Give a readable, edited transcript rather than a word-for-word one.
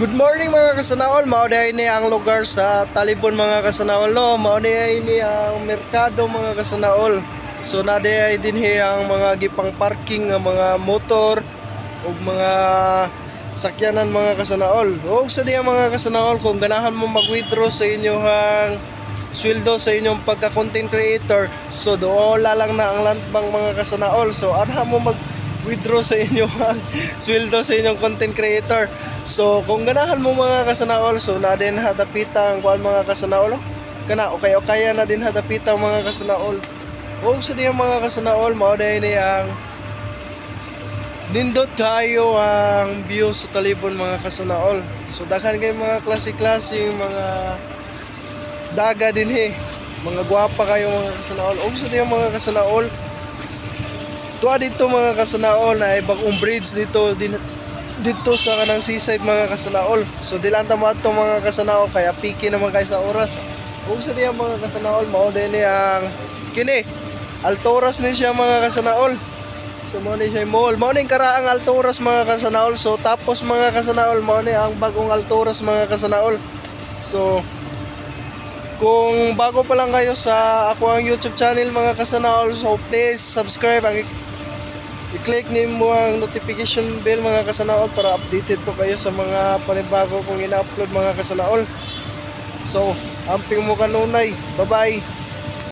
Good morning mga kasanaol, mauday ni ang lugar sa Talibon mga kasanaol no, mauday ni ang merkado mga kasanaol. So naday din ang mga gipang parking ng mga motor ug mga sakyanan mga kasanaol. Ug sa diya mga kasanaol, kung ganahan mo mag-withdraw sa inyong sweldo sa inyong pagka-content creator, so doola lang na ang land bank mga kasanaol. So anha mo mag-withdraw sa inyong sweldo sa inyong content creator. So kung ganahan mo mga kasanaol, so na din hadapita ang kuan mga kasanaol. Kana okay na din hadapita mga kasanaol. O sa diya mga kasanaol, mao ni ang nindot kayo ang view sa Talibon mga kasanaol. So daghan kay mga klase-klase mga daga din mga gwapa kayo mga kasanaol. O sa diya mga kasanaol, tuwa dito mga kasanaol na bagong bridge dito sa kanang seaside mga kasanaol. So dilanta mo ato mga kasanaol, kaya piki naman kayo sa oras. Kung sa diya mga kasanaol, mao din ni ang kini Altoras ni siya mga kasanaol. So mao ni siya mall, mao ni karaang Altoras mga kasanaol. So tapos mga kasanaol, mao ni ang bagong Altoras mga kasanaol. So kung bago pa lang kayo sa ako ang YouTube channel mga kasanaol, so please subscribe ang i-click nimo ang notification bell mga kasanaol para updated po kayo sa mga panibago kong ina-upload mga kasanaol. So, amping mo kanunay. Bye-bye.